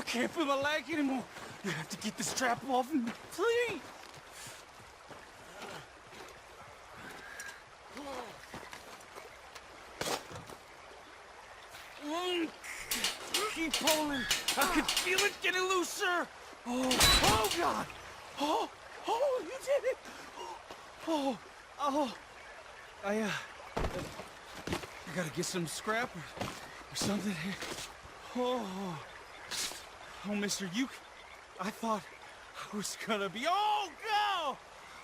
can't feel my leg anymore. You have to get this strap off me, please. Keep pulling. I can feel it getting looser. Oh God. Oh, you did it. I gotta get some scrap or something here. Oh, mister, I thought I was gonna be, oh,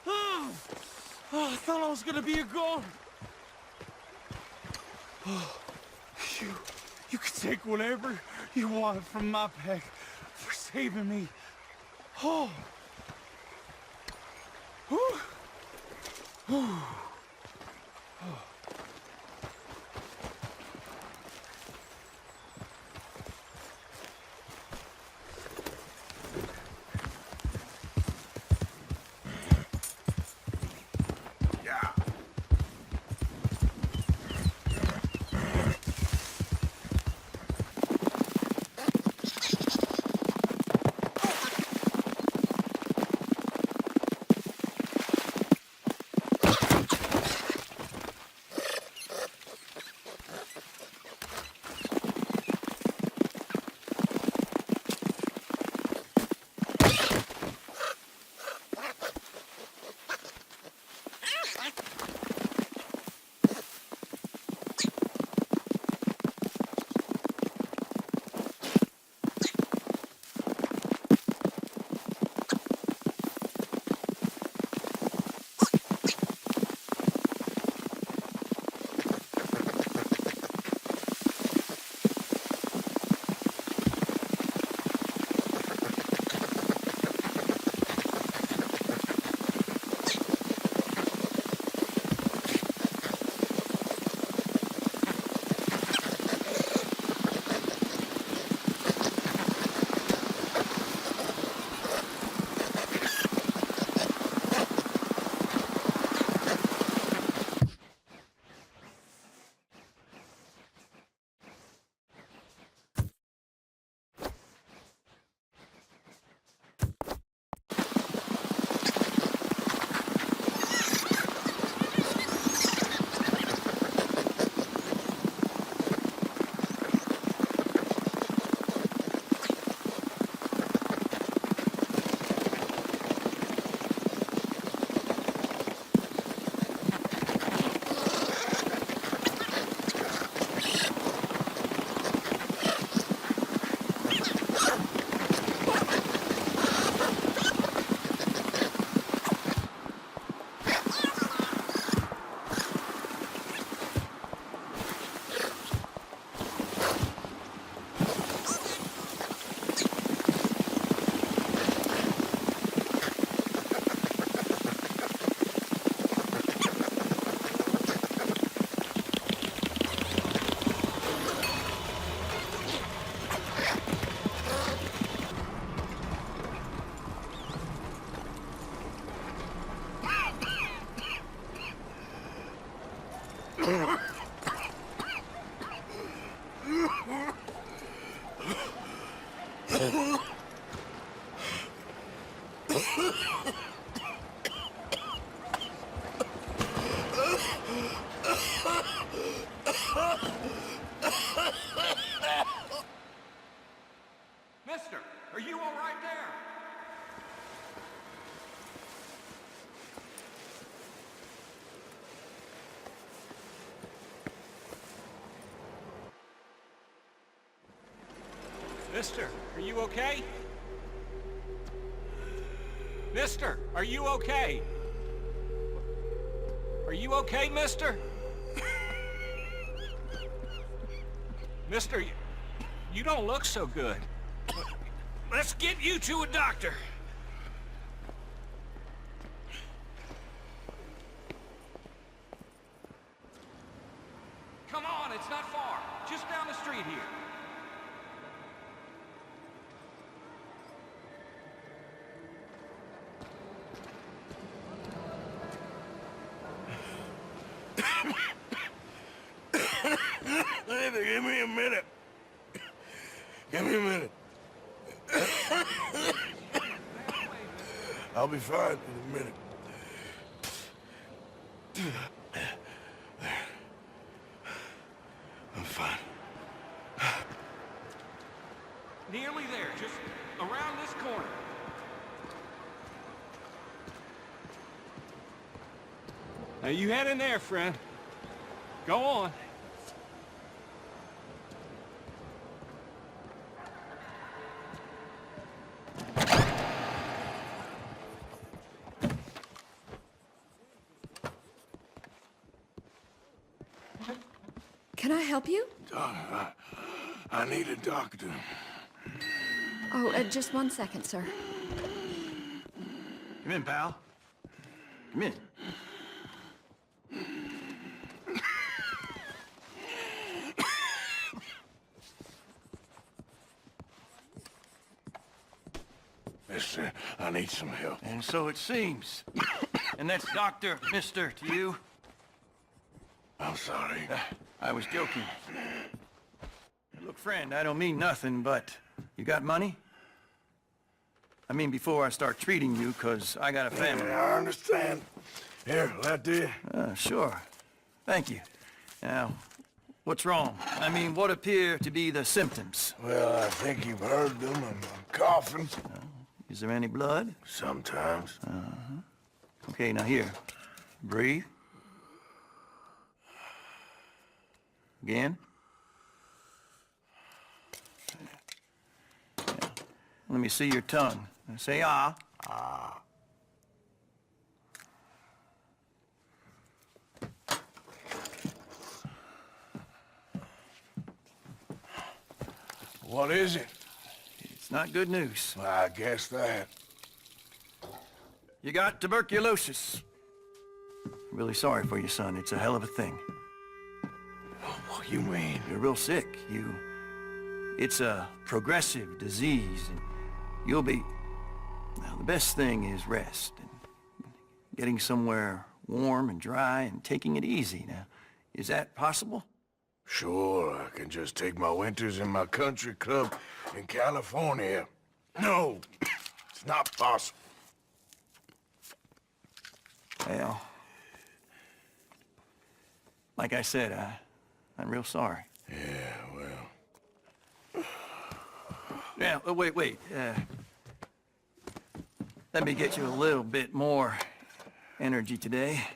I thought I was gonna be a goner. Oh, you can take whatever you want from my pack for saving me. Oh. Whew. Whew. Oh. Mister, are you all right there? Mister, are you okay? Mister, are you okay? Are you okay, mister? Mister, you don't look so good. Let's get you to a doctor. Come on, it's not far. Just down the street here. Give me a minute. Give me a minute. I'll be fine in a minute. There. I'm fine. Nearly there, just around this corner. Now you head in there, friend. Go on. Can I help you? I need a doctor. Oh, just 1 second, sir. Come in, pal. Come in. Mister, I need some help. And so it seems. And that's Dr. Mister to you? I'm sorry. I was joking. Look, friend, I don't mean nothing, but you got money? I mean, before I start treating you, 'cause I got a family. Yeah, I understand. Here, that do you? Sure. Thank you. Now, what's wrong? I mean, what appear to be the symptoms? Well, I think you've heard them. I'm coughing. Is there any blood? Sometimes. Okay, now here. Breathe. Again. Yeah. Let me see your tongue. Now say ah. Ah. What is it? It's not good news. Well, I guess that. You got tuberculosis. Really sorry for you, son. It's a hell of a thing. What you mean? You're real sick. It's a progressive disease, and you'll be... Now, the best thing is rest, and getting somewhere warm and dry and taking it easy. Now, is that possible? Sure, I can just take my winters in my country club in California. No, it's not possible. Well, like I said, I'm real sorry. Yeah, well... Yeah, wait. Let me get you a little bit more energy today.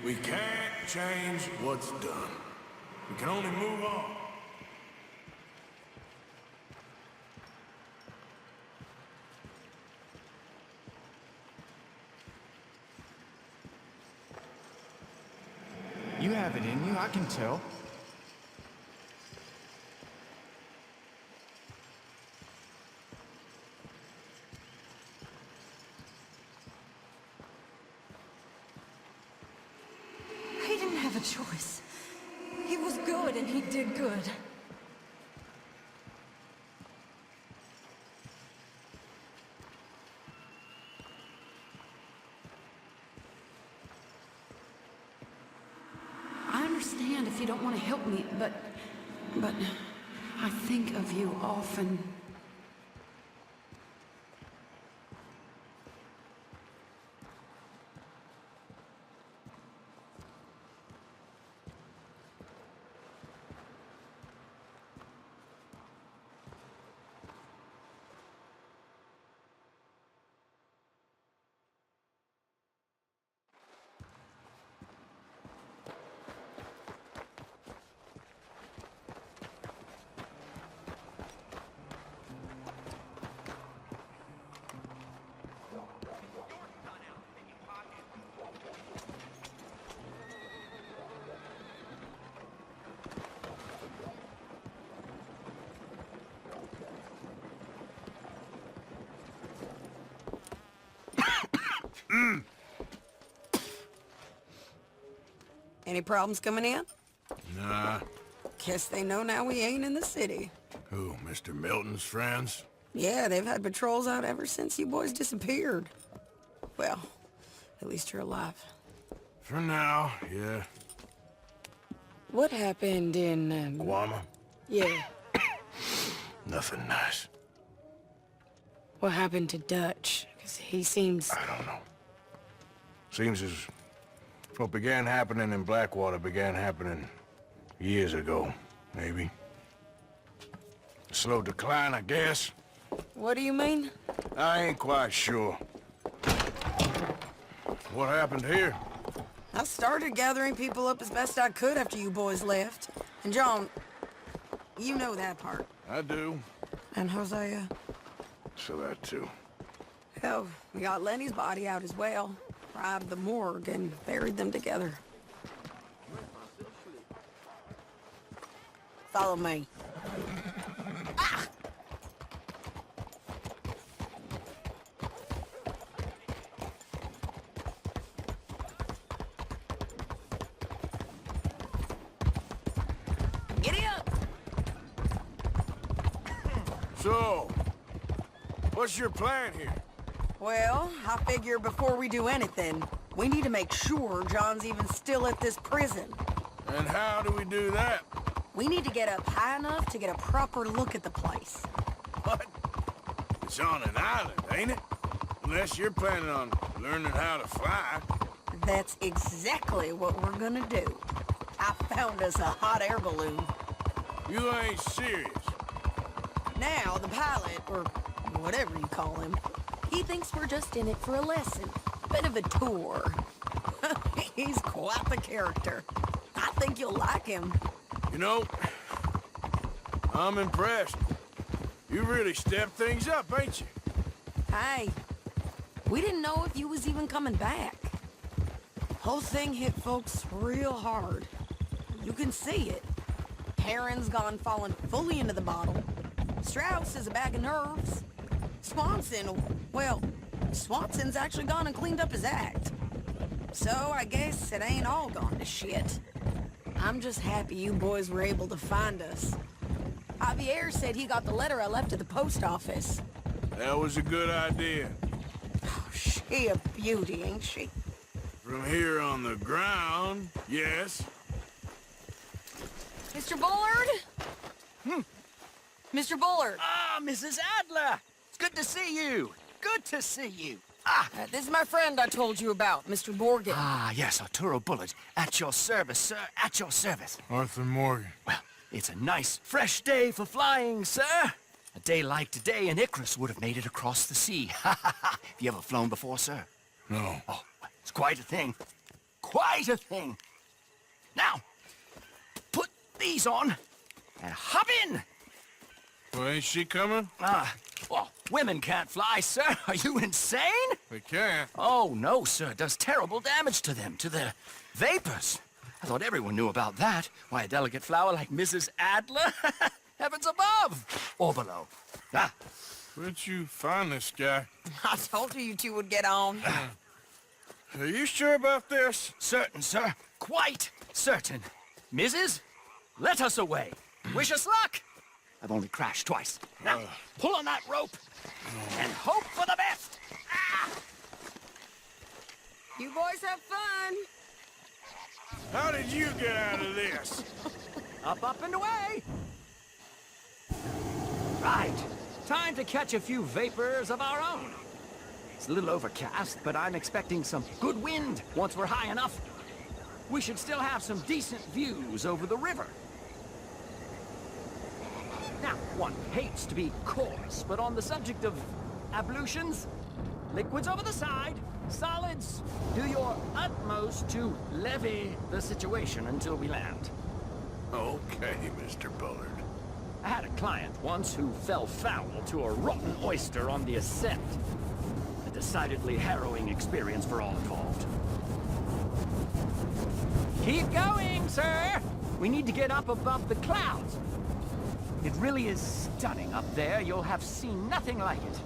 We can't change what's done. We can only move on. You have it in you, I can tell. He didn't have a choice. He was good and he did good. I understand if you don't want to help me, but I think of you often. Any problems coming in? Nah. Guess they know now we ain't in the city. Who, Mr. Milton's friends? Yeah, they've had patrols out ever since you boys disappeared. Well, at least you're alive. For now, yeah. What happened in, Guama? Yeah, Nothing nice. what happened to Dutch? 'Cause he seems... I don't know. Seems as what began happening in Blackwater began happening years ago, maybe. Slow decline, I guess. What do you mean? I ain't quite sure. What happened here? I started gathering people up as best I could after you boys left. And John, you know that part. I do. And Hosea? So that too. Hell, we got Lenny's body out as well. Robbed the morgue and buried them together. Follow me. Ah! Giddy up! So, what's your plan here? Well, I figure before we do anything, we need to make sure John's even still at this prison. And how do we do that? We need to get up high enough to get a proper look at the place. What? It's on an island, ain't it? Unless you're planning on learning how to fly. That's exactly what we're gonna do. I found us a hot air balloon. You ain't serious. Now, the pilot, or whatever you call him, he thinks we're just in it for a lesson. Bit of a tour. He's quite the character. I think you'll like him. You know, I'm impressed. You really stepped things up, ain't you? Hey, we didn't know if you was even coming back. Whole thing hit folks real hard. You can see it. Perrin's gone falling fully into the bottle. Strauss is a bag of nerves. Swanson's actually gone and cleaned up his act. So I guess it ain't all gone to shit. I'm just happy you boys were able to find us. Javier said he got the letter I left at the post office. That was a good idea. Oh, she a beauty, ain't she? From here on the ground, yes. Mr. Bullard? Mr. Bullard. Ah, Mrs. Adler! It's good to see you. Good to see you. This is my friend I told you about, Mr. Morgan. Ah, yes, Arturo Bullard. At your service, sir. At your service. Arthur Morgan. Well, it's a nice, fresh day for flying, sir. A day like today, an Icarus would have made it across the sea. Have you ever flown before, sir? No. Oh, it's quite a thing. Quite a thing. Now, put these on and hop in. Well, ain't she coming? Well, women can't fly, sir. Are you insane? They can't. Oh, no, sir. It does terrible damage to them, to their vapors. I thought everyone knew about that. Why, a delicate flower like Mrs. Adler? Heavens above. Or below. Ah, Where'd you find this guy? I told you two would get on. Are you sure about this? certain, sir. Quite certain. Mrs., let us away. Wish us luck. I've only crashed twice. Now, pull on that rope and hope for the best. You boys have fun. How did you get out of this? Up, and away. Right. Time to catch a few vapors of our own. It's a little overcast, but I'm expecting some good wind once we're high enough. We should still have some decent views over the river. Now, one hates to be coarse, but on the subject of ablutions, liquids over the side, solids, do your utmost to levy the situation until we land. Okay, Mr. Bullard. I had a client once who fell foul to a rotten oyster on the ascent. A decidedly harrowing experience for all involved. Keep going, sir! We need to get up above the clouds. It really is stunning up there. You'll have seen nothing like it.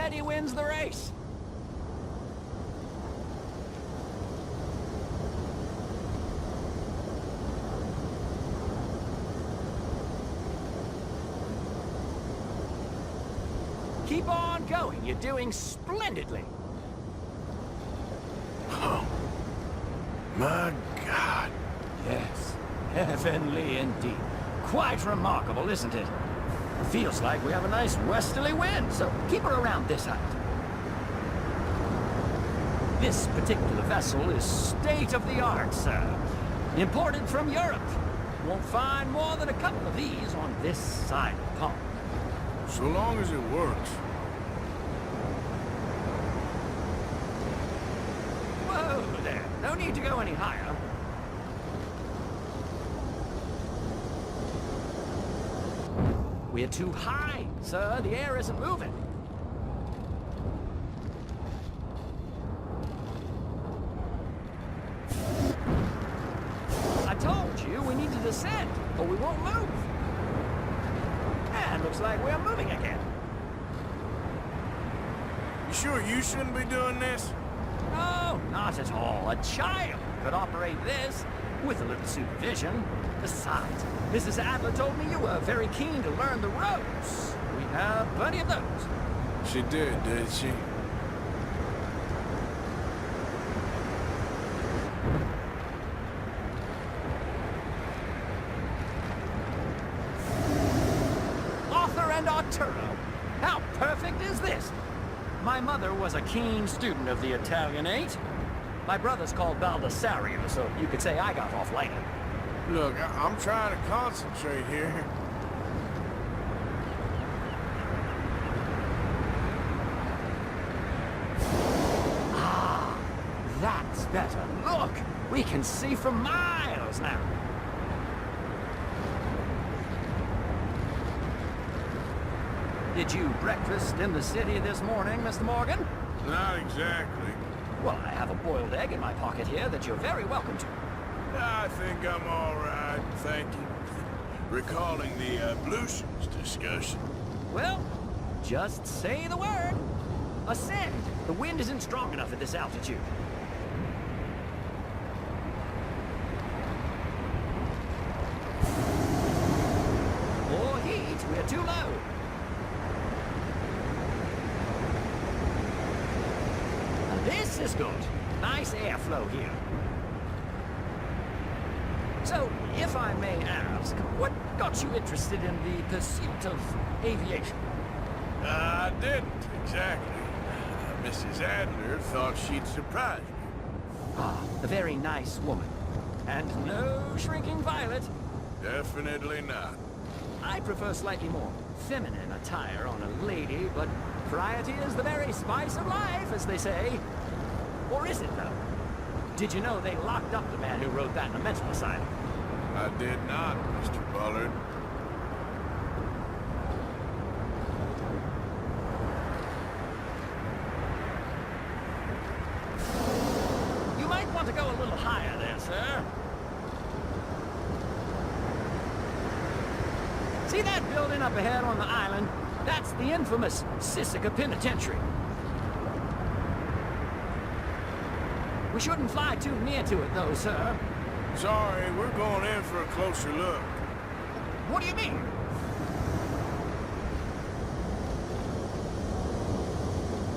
steady wins the race. Keep on going. You're doing splendidly. Oh, my God. Yes, heavenly indeed. Quite remarkable, isn't it? Feels like we have a nice westerly wind, so keep her around this height. This particular vessel is state-of-the-art, sir. Imported from Europe. Won't find more than a couple of these on this side of the pond. So long as it works. Whoa there. No need to go any higher. We're too high, sir. The air isn't moving. I told you we need to descend, or we won't move. And looks like we're moving again. You sure you shouldn't be doing this? No, not at all. A child could operate this with a little supervision. Besides, Mrs. Adler told me you were very keen to learn the ropes. We have plenty of those. She did she? Arthur and Arturo. How perfect is this? My mother was a keen student of the Italianate. My brother's called Baldessario, so you could say I got off later. Look, I'm trying to concentrate here. That's better. Look, we can see for miles now. Did you breakfast in the city this morning, Mr. Morgan? Not exactly. Well, I have a boiled egg in my pocket here that you're very welcome to. I think I'm all right, thank you. Recalling the ablutions discussion. Well, just say the word. Ascend. The wind isn't strong enough at this altitude. More heat. We're too low. Now this is good. Nice airflow here. So, if I may ask, what got you interested in the pursuit of aviation? I didn't, exactly. Mrs. Adler thought she'd surprise me. Ah, a very nice woman. And no shrinking violet. Definitely not. I prefer slightly more feminine attire on a lady, but variety is the very spice of life, as they say. Or is it, though? Did you know they locked up the man who wrote that in a mental asylum? I did not, Mr. Bullard. You might want to go a little higher there, sir. See that building up ahead on the island? That's the infamous Sisika Penitentiary. We shouldn't fly too near to it, though, sir. Sorry, we're going in for a closer look. What do you mean?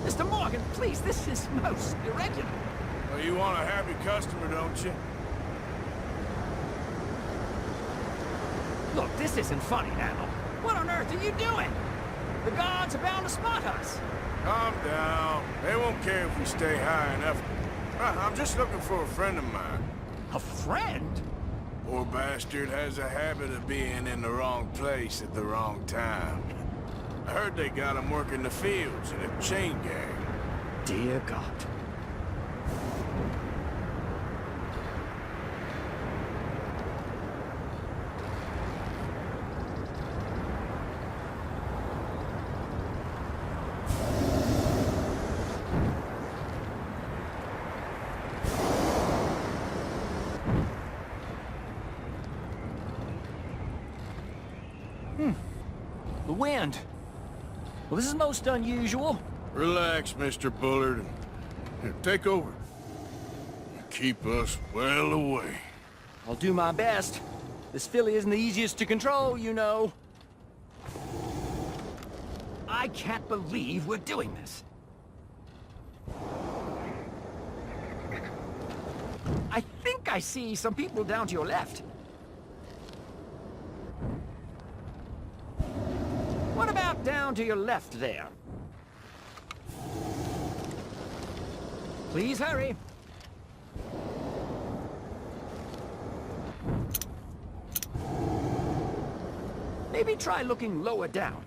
Mr. Morgan, please, this is most irregular. Well, you want a happy customer, don't you? Look, this isn't funny now. What on earth are you doing? The guards are bound to spot us. Calm down. They won't care if we stay high enough. I'm just looking for a friend of mine. A friend? Poor bastard has a habit of being in the wrong place at the wrong time. I heard they got him working the fields in a chain gang. Dear God. The wind. Well, this is most unusual. Relax, Mr. Bullard. Here, take over. Keep us well away. I'll do my best. This filly isn't the easiest to control, you know. I can't believe we're doing this. I think I see some people down to your left. What about down to your left there? Please hurry. Maybe try looking lower down.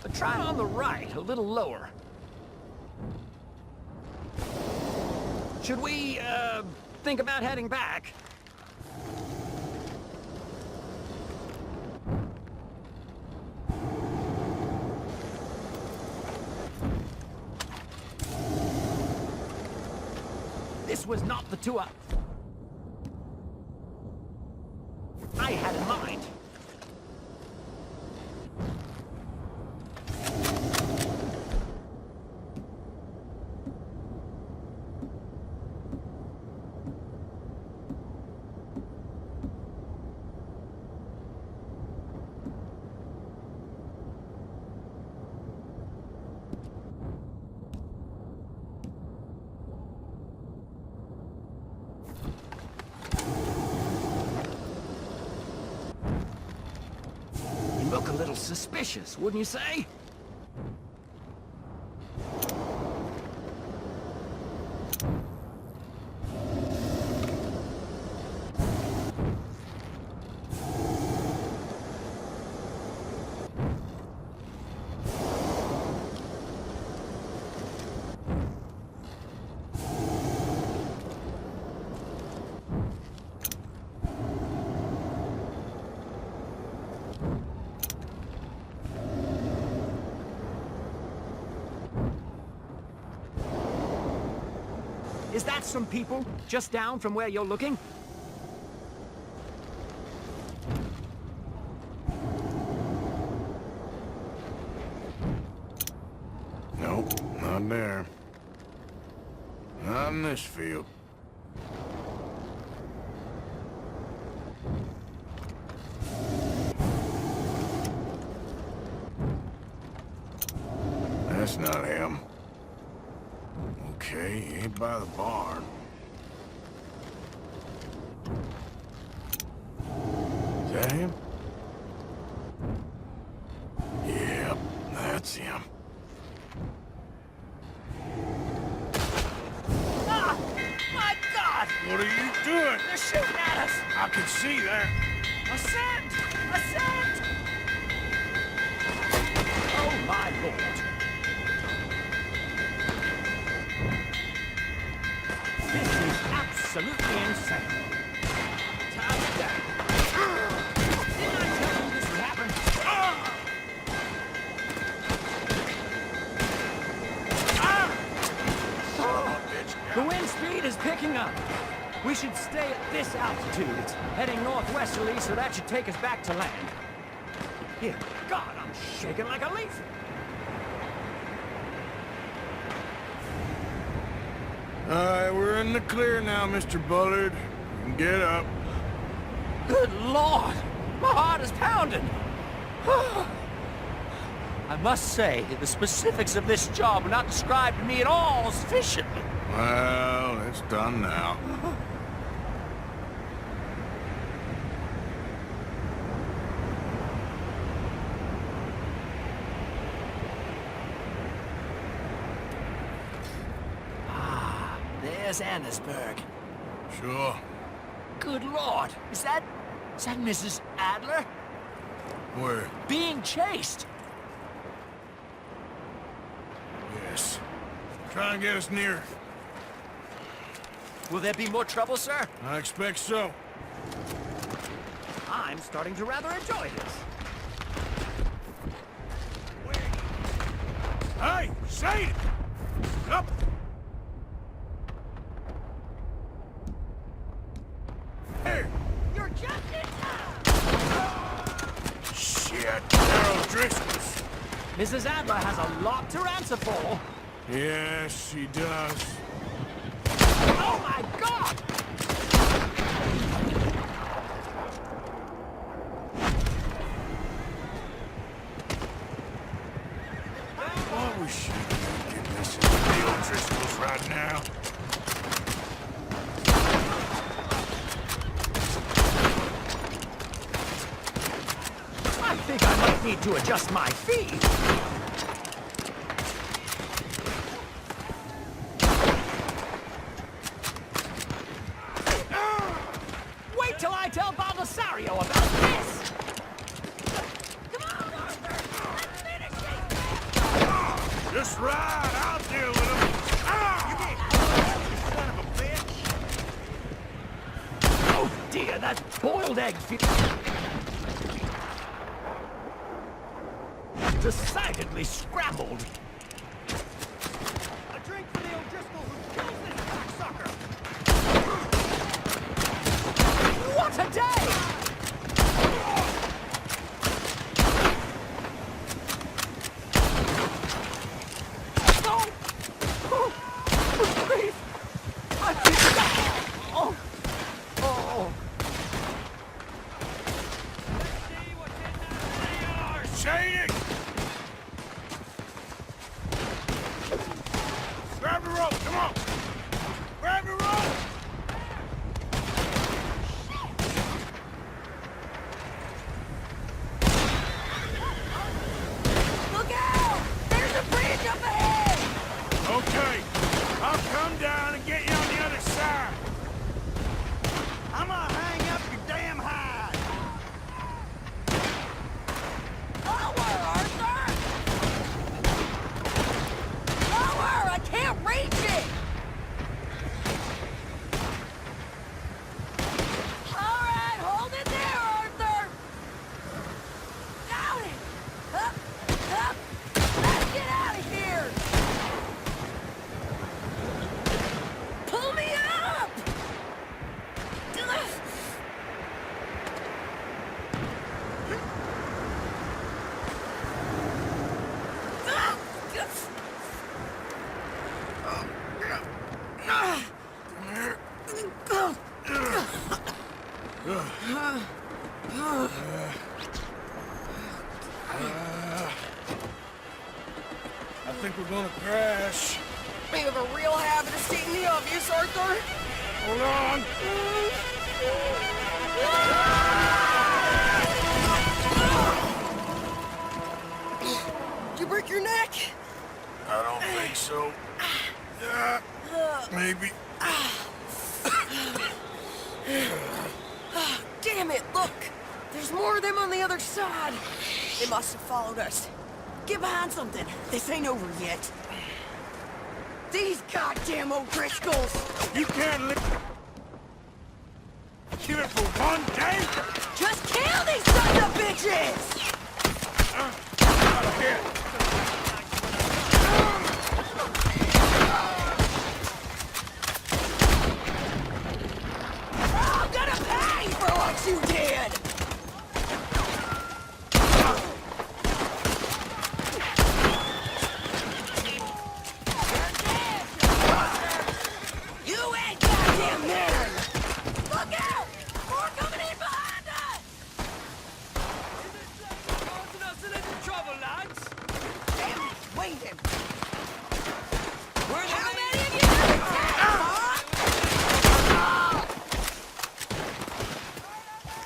But try on the right, a little lower. Should we, think about heading back? This was not the tour I had in mind. Look a little suspicious, wouldn't you say? Is that some people just down from where you're looking? Nope, not there. Not in this field. That's not him. Okay, he ain't by the barn. Is that him? Yep, that's him. Ah! My God! What are you doing? They're shooting at us! I can see that. Ascend! Ascend! Oh, my Lord. This is absolutely insane. Time down. Didn't I tell you this would happen? The wind speed is picking up. We should stay at this altitude. It's heading northwesterly, so that should take us back to land. Dear God, I'm shaking like a leaf. Alright, we're in the clear now, Mr. Bullard. You can get up. Good Lord! My heart is pounding! I must say, the specifics of this job were not described to me at all sufficiently. Well, it's done now. There's Annesburg. Sure. Good Lord! Is that Mrs. Adler? Where? Being chased! Yes. Try and get us near. Will there be more trouble, sir? I expect so. I'm starting to rather enjoy this. Hey, say it! Up! Here! You're just in time! Shit! Mrs. Adler has a lot to answer for. Yes, she does. Oh my God! Oh, we should get listening to the O'Driscolls right now. I think I might need to adjust my feet. Wait till I tell Baldessario about this! Come on, Arthur! Let's finish it! Just ride, I'll deal with him. Son of a bitch! Oh dear, that boiled egg decidedly scrambled. A drink for the O'Driscoll who kills this cocksucker! What a day! Oh! Oh! Good grief! I think... Oh! Oh! Let's see what's in that city. Shady! Grab the rope, come on! Grab the rope! Look out! There's a bridge up ahead! Okay, I'll come down and get you on the other side. I'm gonna hang up your damn hide! Lower, Arthur! Lower! I can't reach it! All right, hold it there, Arthur! Got it! Up, up! Let's get out of here! Pull me up! I think we're gonna crash. We have a real habit of seeing the obvious, Arthur. Hold on. Did you break your neck? I don't think so. Yeah, maybe. Damn it, look! There's more of them on the other side. They must have followed us. Get behind something. This ain't over yet. These goddamn O'Driscolls! You can't live. Give it for one day? Just kill these sons of bitches! Out of here. I'm gonna pay for what you did! You ain't goddamn men! Look out! More coming in behind us! Causing us a little trouble, lads. Damn it, waiting! We're the How main- many of you have attacked, huh?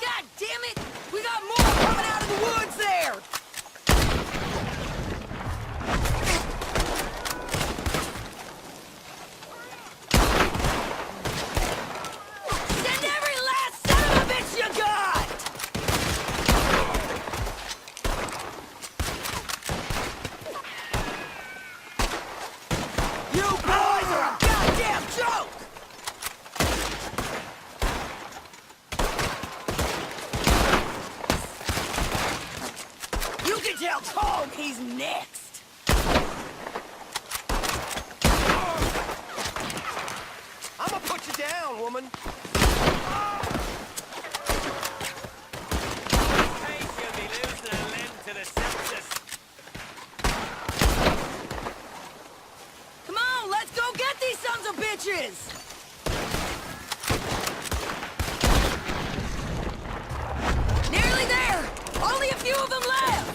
God damn it! We got more coming out of the woods there! Send every last son of a bitch you got! You boys are a goddamn joke! You can tell Tom he's next! I'ma put you down, woman. Hey, you'll be losing a limb to the sepsis. of bitches! Nearly there! Only a few of them left!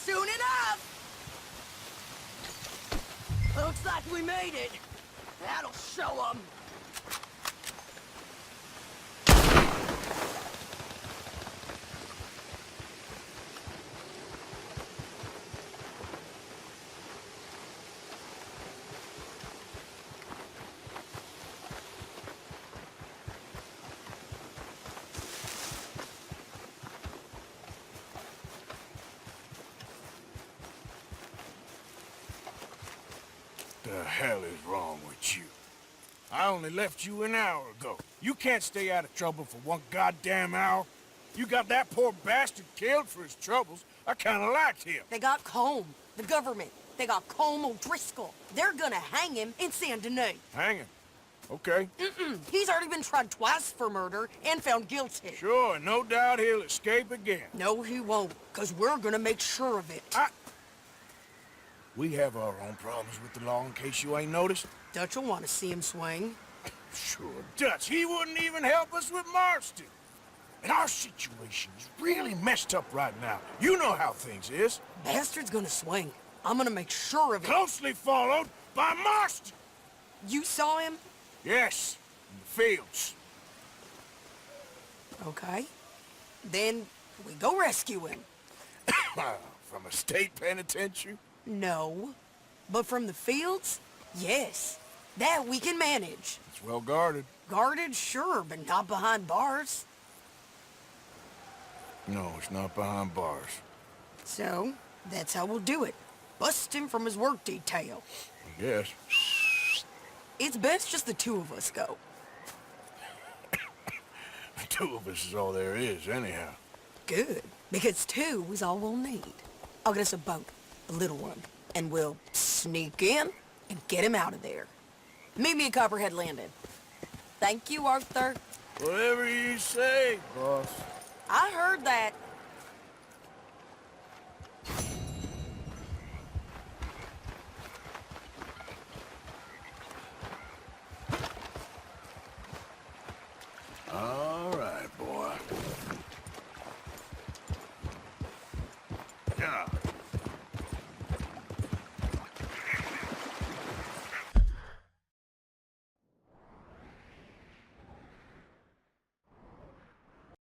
Soon enough! Looks like we made it. That'll show them. The hell is wrong with you? I only left you an hour ago. You can't stay out of trouble for one goddamn hour. You got that poor bastard killed for his troubles. I kinda liked him. They got Combe, the government. They got Combe O'Driscoll. They're gonna hang him in Saint Denis. Hang him. Okay. He's already been tried twice for murder and found guilty. Sure, no doubt he'll escape again. No, he won't, because we're gonna make sure of it. We have our own problems with the law in case you ain't noticed. Dutch will want to see him swing. Sure, Dutch, he wouldn't even help us with Marston. And our situation is really messed up right now. You know how things is. Bastard's gonna swing. I'm gonna make sure of it. Closely followed by Marston. You saw him? Yes, in the fields. Okay. Then we go rescue him. From a state penitentiary? No. But from the fields? Yes. That we can manage. It's well guarded. Guarded, sure, but not behind bars. No, it's not behind bars. So, that's how we'll do it. Bust him from his work detail. I guess. It's best just the two of us go. The two of us is all there is, anyhow. Good, because two is all we'll need. I'll get us a boat, a little one, and we'll sneak in and get him out of there. Meet me at Copperhead Landing. Thank you, Arthur. Whatever you say, boss. I heard that.